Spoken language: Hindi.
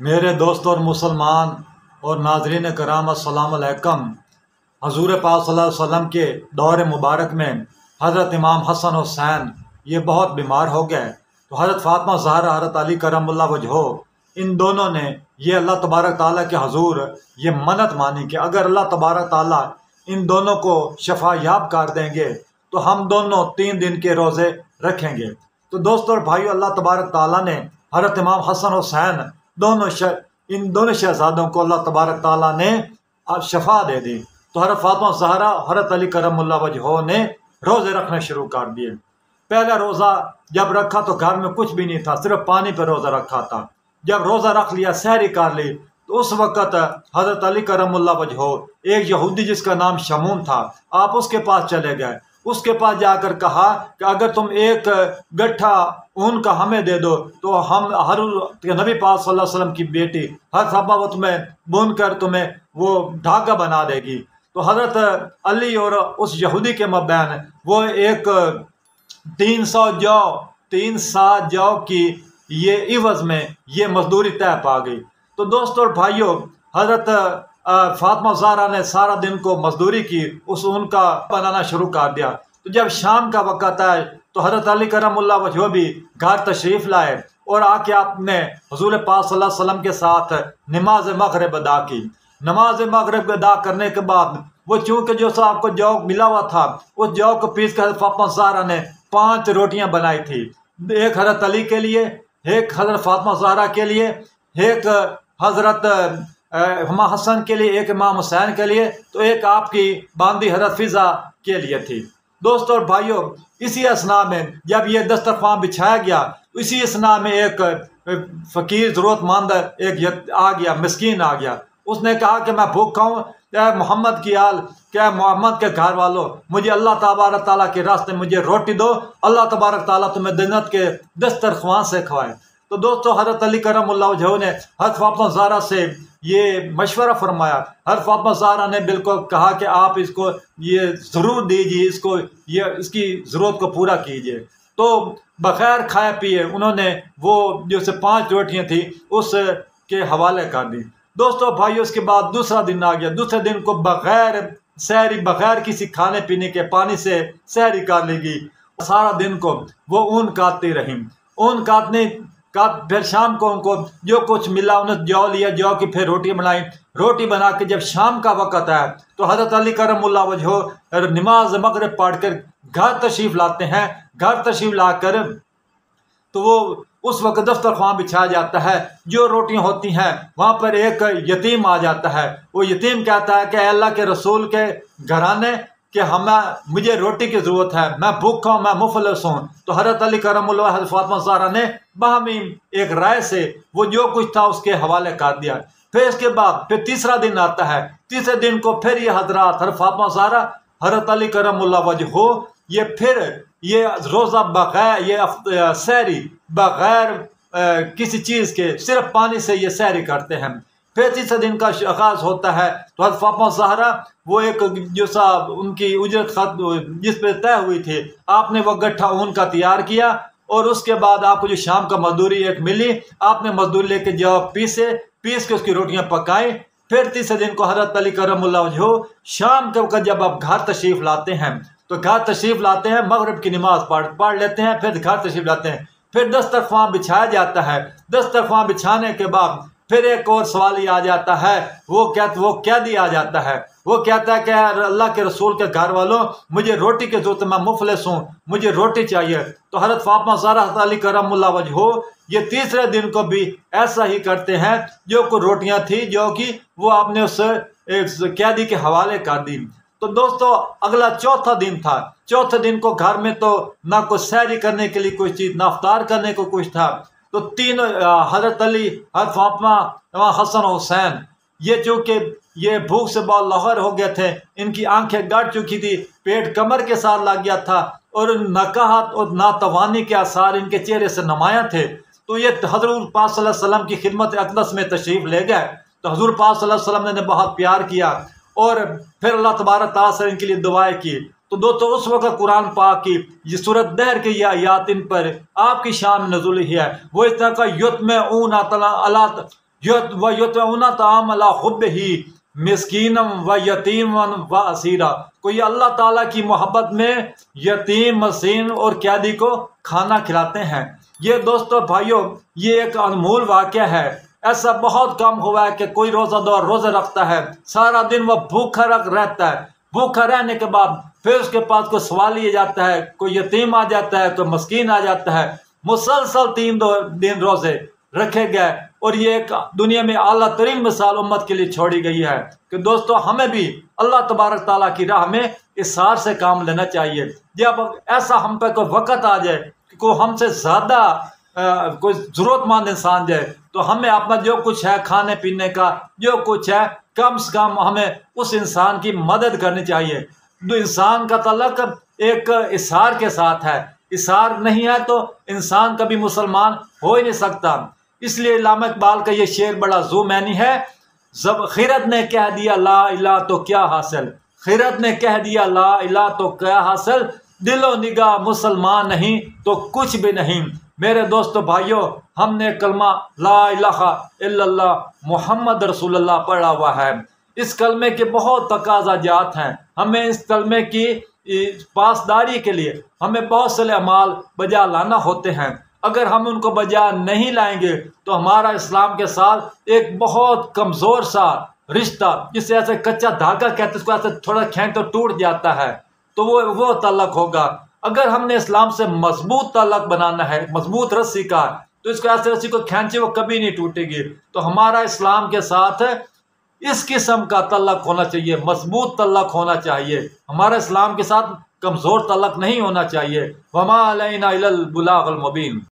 मेरे दोस्त और मुसलमान और नाज़रीन कराम अस्सलाम अलैकुम। हजूर पाक सल्लल्लाहु अलैहि वसल्लम के दौर मुबारक में हज़रत इमाम हसन हुसैन ये बहुत बीमार हो गए, तो हज़रत फ़ातिमा ज़हरा, हज़रत अली करमुल्लाह वजहो, इन दोनों ने ये अल्लाह तबारक ताला के हजूर ये मन्नत मानी कि अगर अल्लाह तबारक ताला इन दोनों को शफा याब कर देंगे तो हम दोनों 3 दिन के रोज़े रखेंगे। तो दोस्तों और भाइयों, अल्लाह तबारक ताला ने हज़रत इमाम हसन हुसैन इन दोनों शहजादों को अल्लाह तबारक ताला ने शफा दे दी। तो हज़रत फ़ातिमा ज़हरा, हज़रत अली करमुल्लाह वजहो ने रोज़े रखने शुरू कर दिए। पहला रोज़ा जब रखा तो घर में कुछ भी नहीं था, सिर्फ पानी पर रोज़ा रखा था। जब रोज़ा रख लिया, सहरी कर ली, तो उस वक़्त हज़रत अली करमुल्लाह वजहो, एक यहूदी जिसका नाम शमून था, आप उसके पास चले गए। उसके पास जाकर कहा कि अगर तुम एक गट्ठा ऊन का हमें दे दो तो हम हर नबी पाक सल्लल्लाहु अलैहि वसल्लम की बेटी हर सब्बा वो तुम्हें बुन कर तुम्हें वो धागा बना देगी। तो हज़रत अली और उस यहूदी के मबैन वो एक 300 जौ की ये इवज़ में ये मजदूरी तय पा गई। तो दोस्तों और भाइयों, हज़रत फ़ातिमा ज़हरा ने सारा दिन को मजदूरी की, उस ऊन का बनाना शुरू कर दिया। तो जब शाम का वक़्त आए तो हज़रत अली करमुल्लाह वजहो भी घर तशरीफ़ लाए और आके आपने हुज़ूर पाक सल्लल्लाहु अलैहि वसल्लम के साथ नमाज मग़रिब अदा की। नमाज मग़रिब अदा करने के बाद वो चूँकि जो सा आपको जौ मिला हुआ था, उस जौ को पीस कर फ़ातिमा ज़हरा ने 5 रोटियाँ बनाई थी। एक हज़रत अली के लिए, एक हज़रत फ़ातिमा ज़हरा के लिए, एक हज़रत इमाम हसन के लिए, एक इमाम हुसैन के लिए, तो एक आपकी बांदी हज़रत फ़िज़ा के लिए थी। दोस्तों और भाइयों, इसी असना में जब ये दस्तरखान बिछाया गया, इसी असना में एक फ़कीर ज़रूरतमंद एक आ गया, मिस्कीन आ गया। उसने कहा कि मैं भूखा हूँ, क्या मोहम्मद की आल, क्या मोहम्मद के घर वालों, मुझे अल्लाह तबारक ताला के रास्ते मुझे रोटी दो, अल्लाह तबारक ताला तुम्हें जन्नत के दस्तरखान से खवाए। तो दोस्तों, हज़रत अली करमुल्लाह वजहो ने हज़रत फ़ातिमा ज़हरा से ये मशवरा फरमाया। हज़रत फ़ातिमा ज़हरा ने बिल्कुल कहा कि आप इसको ये ज़रूर दीजिए, इसको ये इसकी ज़रूरत को पूरा कीजिए। तो बग़ैर खाए पिए उन्होंने वो जो से 5 रोटियाँ थी उसके हवाले कर दी। दोस्तों भाइयों, उसके बाद दूसरा दिन आ गया। दूसरे दिन को बग़ैर सहरी, बग़ैर किसी खाने पीने के पानी से सहरी कर ली गई। सारा दिन को वो ऊन काटती रही। ऊन काटने का फिर शाम को उनको जो कुछ मिला उन्हें जौ लिया, जौ की फिर रोटी बनाई। रोटी बना के जब शाम का वक़्त आया तो हज़रत अली करमुल्लाह वजहो नमाज मग़रिब पढ़ कर घर तशरीफ़ लाते हैं। घर तशरीफ़ लाकर तो वो उस वक़्त दस्तरखान बिछाया जाता है। जो रोटियां होती हैं वहाँ पर एक यतीम आ जाता है। वो यतीम कहता है कि अल्लाह के रसूल के घराने कि मुझे रोटी की ज़रूरत है, मैं भूखा हूँ, मैं मुफलिस हूँ। तो हज़रत अली करमुल्लाह हज़रत फ़ातिमा ज़हरा ने बाहमी एक राय से वो जो कुछ था उसके हवाले कर दिया। फिर इसके बाद फिर तीसरा दिन आता है। तीसरे दिन को फिर ये हज़रात हज़रत फ़ातिमा ज़हरा, हज़रत अली करमुल्लाह वजहो ये फिर ये रोज़ा बग़ैर ये सहरी बग़ैर किसी चीज़ के सिर्फ पानी से ये सहरी करते हैं। फिर तीसरे दिन का आगाज़ होता है तो हज़रत फ़ातिमा ज़हरा वो एक जो सा उनकी उजरत खत जिस पे तय हुई थी, आपने वो गट्ठा ऊन का तैयार किया और उसके बाद आपको जो शाम का मजदूरी एक मिली, आपने मजदूरी लेके जाओ पीस के उसकी रोटियां पकाई। फिर तीसरे दिन को हज़रत अली करमुल्लाह वजहो शाम के वक़्त जब आप घर तशरीफ़ लाते हैं तो घर तशरीफ़ लाते हैं, मग़रिब की नमाज़ पढ़ लेते हैं, फिर घर तशरीफ़ लाते हैं। फिर दस्तरखान बिछाया जाता है। दस्तरखान बिछाने के बाद फिर एक और सवाल ही आ जाता है। वो कैदी आ जाता है। वो कहता है कि अल्लाह के रसूल के घर वालों, मुझे रोटी की ज़रूरत है, मैं मुफलिस हूँ, मुझे रोटी चाहिए। तो हज़रत फ़ातिमा ज़हरा, हज़रत अली करमुल्लाह वजहो ये तीसरे दिन को भी ऐसा ही करते हैं। जो कुछ रोटियाँ थी जो कि वो आपने उस कैदी के हवाले कर दी। तो दोस्तों, अगला चौथा दिन था। चौथे दिन को घर में तो ना कोई सहरी करने के लिए कोई चीज़, ना इफ्तार करने को कुछ था। तो तीनों हज़रत अली, हज़रत फ़ातिमा, इमाम हसन हुसैन ये चूँकि ये भूख से बहुत लाहौर हो गए थे, इनकी आंखें गड़ चुकी थी, पेट कमर के साथ लग गया था और नकाहत और नातवानी के आसार इनके चेहरे से नुमायाँ थे। तो ये हज़रत पाक सल्लल्लाहु अलैहि वसल्लम की खिदमत अक़दस में तशरीफ़ ले गए। तो हज़ूर पाक सल्लल्लाहु अलैहि वसल्लम ने बहुत प्यार किया और फिर अल्लाह तबारक तआला से इनके लिए दुआएं की। तो दोस्तों, उस वक्त कुरान पाक की ये सूरत दहर की ये आयात इन पर आपकी शान में नज़ुल ही है। वो इस तरह का युत में ऊन व युतऊना ताम अला हुब्बिही मिस्कीनम व यतीमन व असीरा। कोई अल्लाह ताला की मोहब्बत में यतीम, मसीन और कैदी को खाना खिलाते हैं। ये दोस्तों भाइयों, ये एक अनमोल वाक़या है। ऐसा बहुत कम हुआ है कि कोई रोज़ादार रोज़े रखता है, सारा दिन वह भूखा रहता है। भूखा रहने के बाद फिर उसके पास कोई सवाल लिया जाता है, कोई यतीम आ जाता है, कोई मस्कीन आ जाता है। मुसलसल 3 दिन रोज़े रखे गए और ये एक दुनिया में आला तरीन मिसाल उम्मत के लिए छोड़ी गई है कि दोस्तों हमें भी अल्लाह तबारक ताला की राह में इसार से काम लेना चाहिए। जब ऐसा हम पे कोई वक़्त आ जाए कि कोई हमसे ज़्यादा कोई ज़रूरतमंद इंसान जाए, तो हमें अपना जो कुछ है खाने पीने का जो कुछ है कम से कम हमें उस इंसान की मदद करनी चाहिए। जो इंसान का ताल्लुक एक इसार के साथ है, इसार नहीं है तो इंसान कभी मुसलमान हो ही नहीं सकता। इसलिए इल्लामा इकबाल का ये शेर बड़ा ज़ूमैनी है। जब खिरत ने कह दिया ला इला तो क्या हासिल, खिरत ने कह दिया ला इला तो क्या हासिल, दिलो निगाह मुसलमान नहीं तो कुछ भी नहीं। मेरे दोस्तों भाइयों, हमने कलमा ला इलाहा इल्लल्लाह मुहम्मद रसूलुल्लाह पढ़ा हुआ है। इस कलमे के बहुत तकाज़ात हैं। हमें इस कलमे की पासदारी के लिए हमें बहुत से अमाल बजा लाना होते हैं। अगर हम उनको बजा नहीं लाएंगे तो हमारा इस्लाम के साथ एक बहुत कमज़ोर सा रिश्ता, जिसे ऐसे कच्चा धागा कहते हैं, उसको ऐसे थोड़ा खींच तो टूट जाता है, तो वो ताल्लुक होगा। अगर हमने इस्लाम से मजबूत ताल्लुक बनाना है, मजबूत रस्सी का, तो इसको ऐसे रस्सी को खींचे वो कभी नहीं टूटेगी। तो हमारा इस्लाम के साथ इस किस्म का ताल्लुक होना चाहिए, मजबूत ताल्लुक होना चाहिए। हमारा इस्लाम के साथ कमज़ोर ताल्लुक नहीं होना चाहिए। वमा अलैना इल्लल बुलागुल मुबीन।